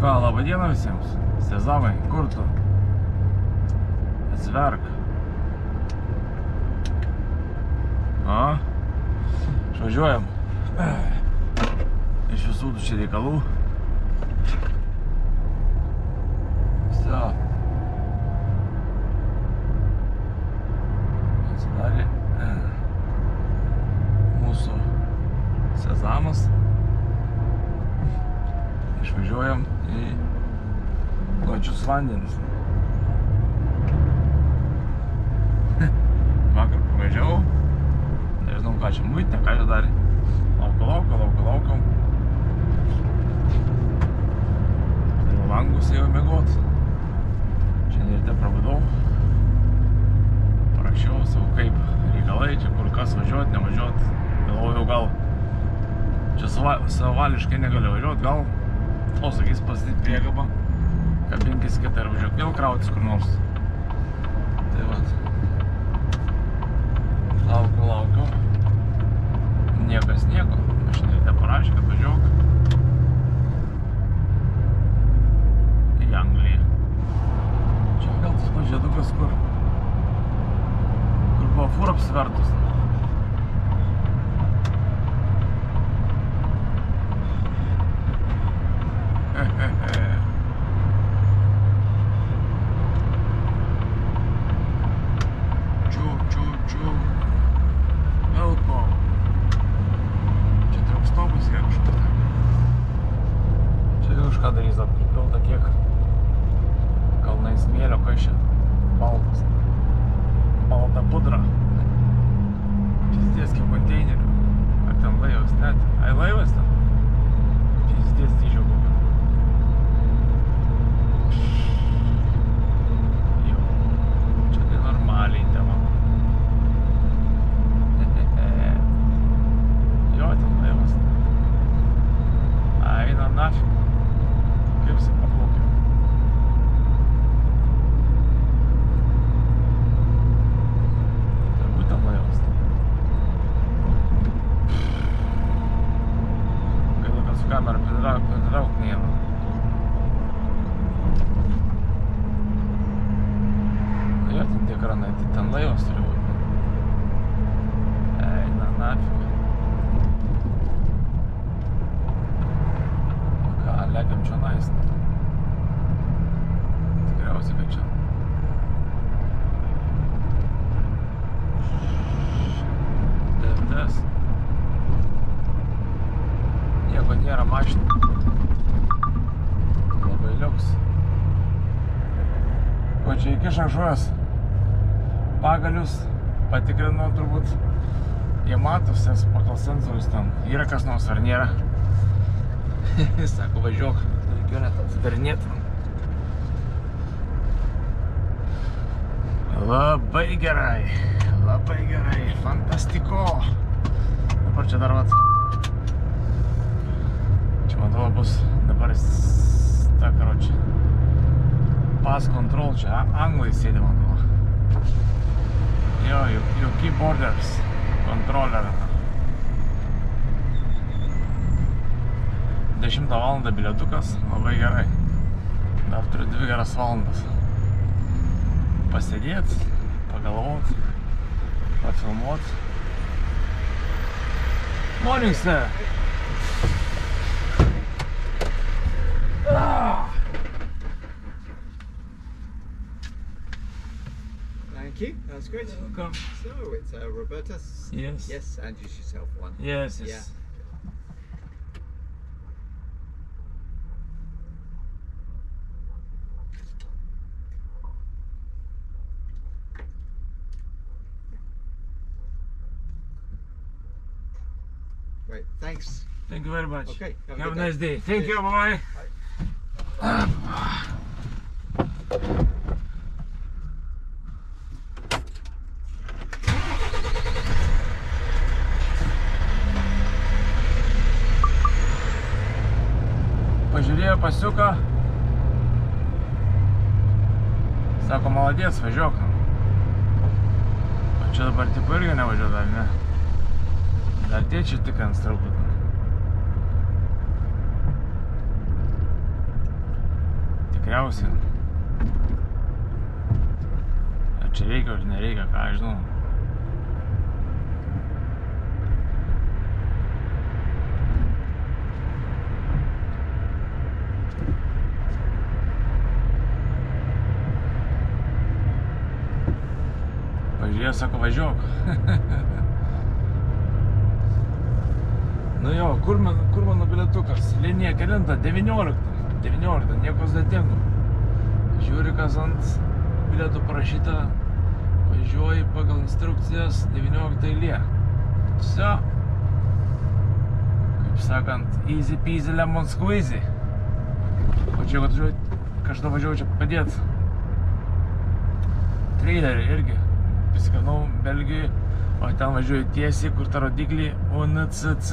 ką, labą dieną visiems. Sezamai, kur tu? Atsiverk. Išvažiuojam. Iš visų tų čia reikalų. Все. Atsidarė mūsų sezamas. Išvažiuojam į plačius vandenis. Vakar pavažiavau. Nežinau, ką čia muitinė, ką čia darė. Laukiau. Ir langus ėjau miegot. Šiandien ryte prabudau. Parašiau savo kaip reikalai, čia kur kas važiuot, nevažiuot. Galvojau, gal čia savališkai negaliu važiuot, gal o, sakys, pasidėt priekabą, kabinkis kitą ir važiuok vėl krautis kur nors. Tai vat. Laukiau. Niekas nieko. Aš neparašė, kad važiuok į Angliją. Čia gal tas pažėdukas, kur buvo fūra apsivertus. Ką darys, pripilta kiek kalnai smėlio, kai čia baltas. Balta pudra. Pizdės kiek konteinerių. Ar ten laivas? Net. Ai laivas ten? Pizdės dydžio kokio. Jau. Čia tai normaliai tema. Jo, ten laivas. Eina nafig. Kaip jisai paplaukė. Tai būtent laivas. Gaila, kad su kamera pritraukt neina. Jo, ten tie kranai, tai ten laivas turi būti. Eina nafig. Lekiam čia nais. Tikriausiai, kad čia. DFDS. Nieko nėra mašinų. Labai liuks. Ko čia įkiša žuos? Pagalius patikrino turbūt. Jie matos, nes pagal sensorius ten yra kas nors ar nėra. Sako, važiuok, reikėjo net atsidarinėti. Labai gerai, fantastiko. Dabar čia dar vat. Čia matau bus dabar ta, karoči, pass control, čia anglai sėdė, matau. Jo, jokie borders, controller. 10 valandą bilietukas, labai gerai. Dar turiu 2 geras valandas. Pasėdėt, pagalvot, pafilmuot. Morning, sir! Thank you, that's great. Welcome. So, it's Roberta's? Yes. Yes, and just yourself one. Yes. Yeah. Great, thanks. Thank you very much. Okay, have a nice day. Thank you, bye-bye. Pažiūrėjo pasiuką. Sako, maladės, važiuok. O čia dabar tipo irgi nevažiuoja dar, ne? Dar tėčiai tikrins truputį. geriausiai. Ar čia reikia ar nereikia, ką aš žinau. Pažiūrėjau, sako, važiuok. Nu jo, kur mano bilietukas? Linija kelinta, 19, nieko sudėtingo. Žiūri, kas ant bilietų parašyta, važiuoji pagal instrukcijas 19 eilė. Vsio. Kaip sakant, easy peasy lemon squeezy. O čia, kažkada važiuoju čia padėt trailerį irgi. Pasikanau Belgijai, o ten važiuoju tiesiai, kur ta rodiklį UNCC.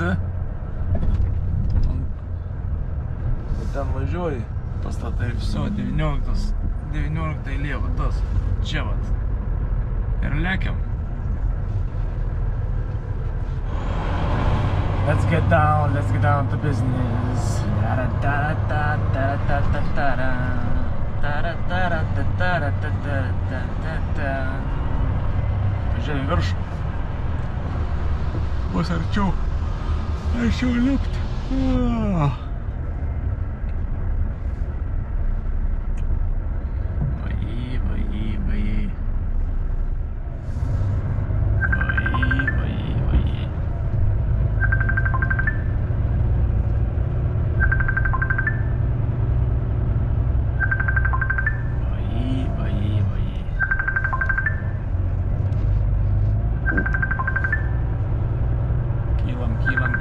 Ten važiuoju, pastatai viso 19 eilė, va tas, čia vat. Ir lekiam. Let's get down to business. Žiūrėjau viršų. Bus arčiau lipt.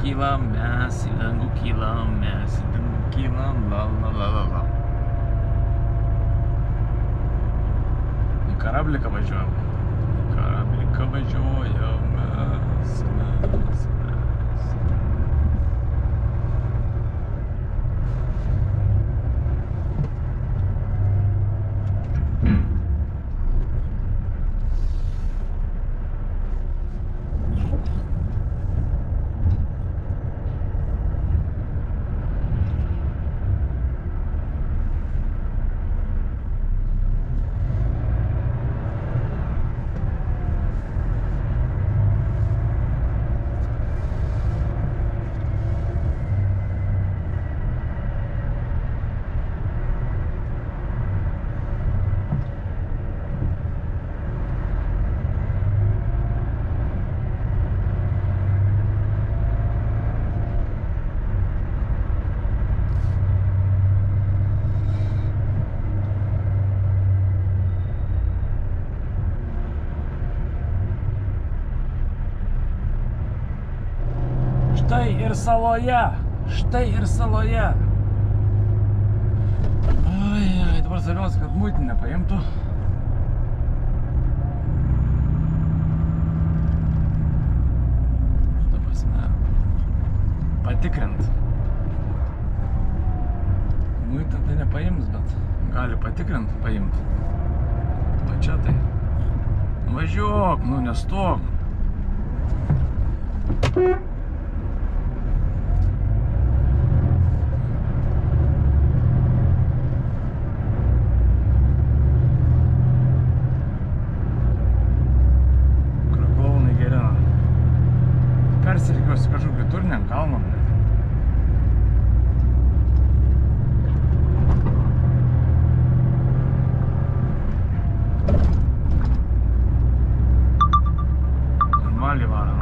Kylam, mes į dangų kylam, la. Į karabliką važiuojam. Mes. Štai ir saloje. Ai, dabar svarbiausia, kad muitinę paimtų. Ta prasme, patikrint. Muitą tai nepaims, bet gali patikrint, paimt. Va čia tai. Važiuok, nu nestok. Persirikiuosi kažkur kitur, ne ant kalno. Normaliai varom.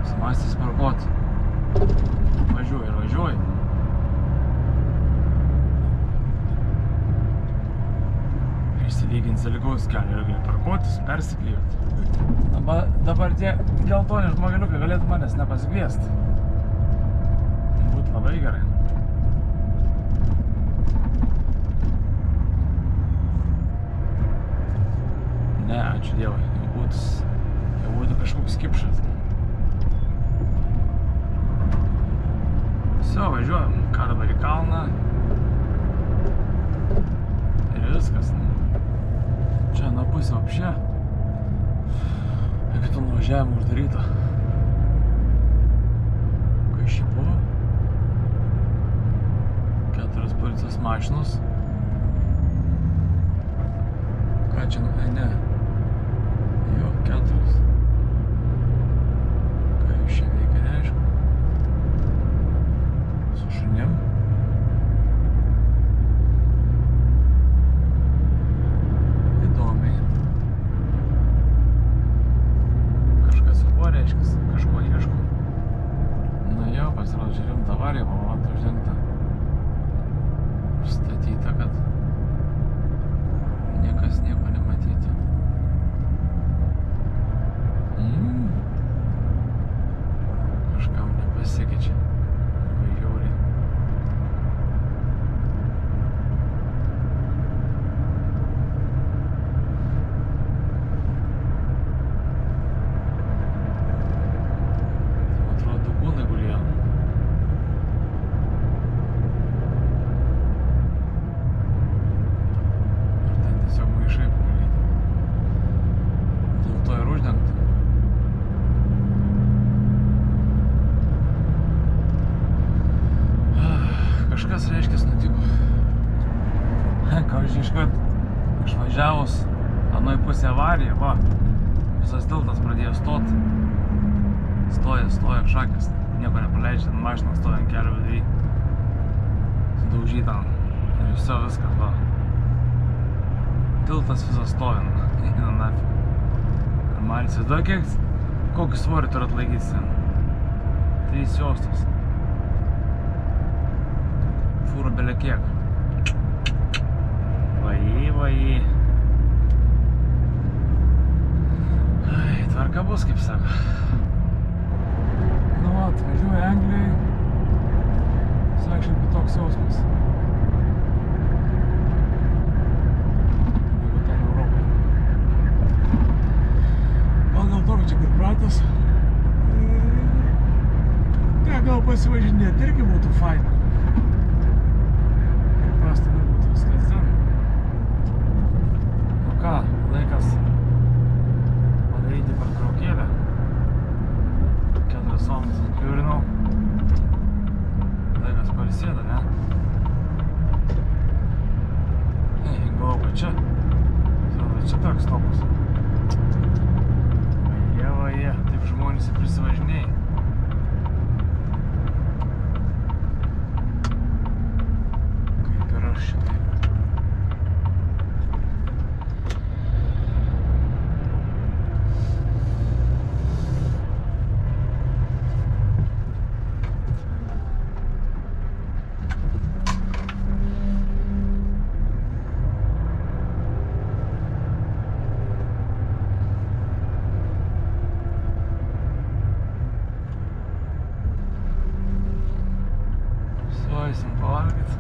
Sumastys parkuot. Važiuoji. Išsilygint sąlygaus kelią ir gali parkuotis, persiklyjot. Dabar tie geltoni žmogeliukai galėtų manęs nepasikviest. Būtų labai gerai. Ne, ačiū Dievui. Jau būtų kažkoks kipšas. Viso, važiuojam. Ką dabar į kalną. Ir viskas. Čia nuo pusė apšė. Kaip to nuvažiavimo uždaryta. Kas čia buvo? 4 policijos mašinos. Ką čia, ne. Jo, 4. Ką jūs čia veikia, neaišku. Su šunim. Įdomiai. Kažkas su kuo reiškia, kažko ieško. Nu jo, pasirodo, čia rimta avarija, pamatau, uždengta. Užstatyta, kad niekas nieko nematytų. Kažkam nepasikeičia. Labai žiauriai. Tai atrodo, du kūnai gulėjo. Ir ten tiesiog maišai pagulyti. Dėl to ir uždengta. Kažkas reiškės nutiko. Kaužiai iškart išvažiavus anoj pusė avarija, va. Visas tiltas pradėjo stot. Stoja šakės. Nieko nepaleidžia, mašina stoja ant kelio vidury. Sudaužyta. Ir viso viskas, va. Tiltas visas stoja, eina nafig. Ir man įsivaizduoja, kokį svorį turi atlaikyti ten. 3 juostos. Fūrų belė kiek. Vai. Ai, tvarka bus, kaip sako. Nu, atvažiuoju Anglijai. Sakšai kitoks jausmas. Negu ten Europoje. Gal dėl to, kad čia pripratęs. Gal pasivažinėti irgi būtų faina. Prasta nebūtų viskas ten. Nu ką, laikas padaryti pertraukėlę. 4 valandas atkiurinau. Laikas pailsėti, ne? Galvoju, kad čia. Čia toks stopas. Vaje, taip žmonės ir prisivažinėjai. Suoisim pavalgyt.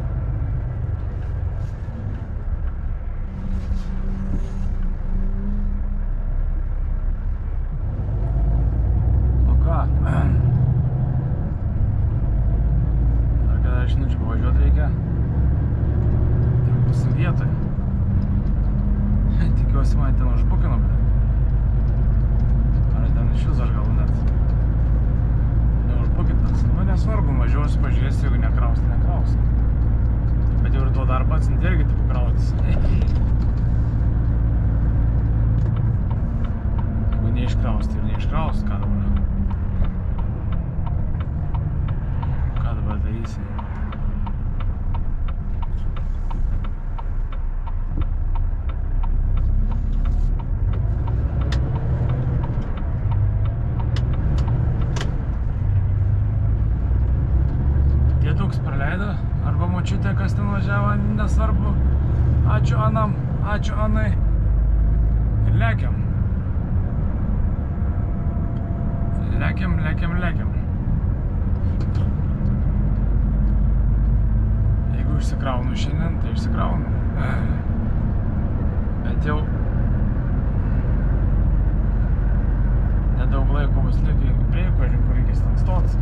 Nu ką, dar kada žinučių pavažiuoti reikia. Ir būsim vietoj. Tikiuosi mane ten užbukino, bet ar ten iš viso aš gal net neužbukintas. Nu nesvarbu, važiuosiu, pažiūrėsiu, jeigu nekraus, tai nekraus. Bet jau ir to darbą atsinti irgi taip krautis. Jeigu neiškraus, tai ir neiškraus, ką dabar? Ką dabar darysim? Praleido, arba močiutė, kas ten važiavo, nesvarbu. Ačiū Anam, ačiū Anai. Ir lekiam. Lekiam. Jeigu išsikraunu šiandien, tai išsikraunu. Bet jau nedaug laiko bus likę, jeigu prieku, kur reikės ten stotis.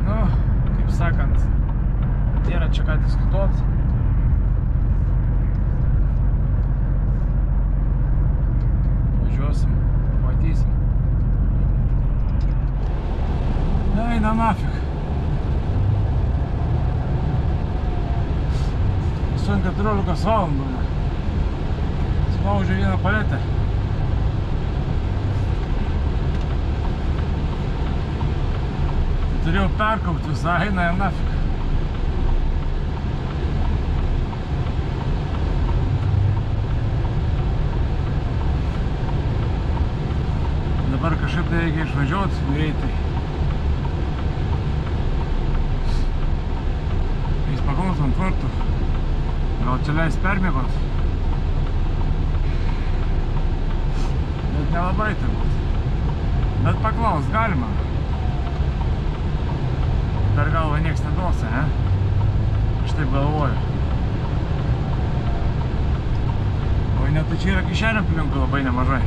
Nu, kaip sakant, nėra čia ką diskutuot. Važiuosim, matysim. Eina nafig. 14 valandų. Spaudžiu vieną paletę. Turėjau perkaupti visą, eina ir nafik. Dabar kažkaip tai reikia išvažiuoti greitai. Jis paklausom ant vartų. Gal čia leis permiegot? Bet nelabai turbūt. Bet paklaus galima. Per galvą nieks neduosi, ne? Aš taip galvoju. O net tai čia yra kišenė aplinkui labai nemažai.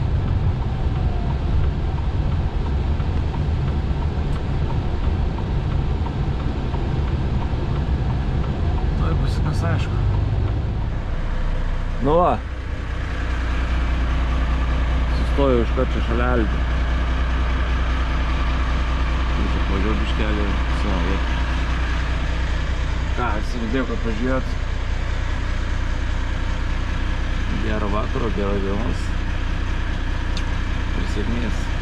Tuoj pasikas aišku. Nu va. Sustojau iškart čia šalia Algių. Važiuoju biškelį savo vietą. Ką, dėkui, kad pažiūrėjot. Gero vakaro, geros dienos ir sėkmės.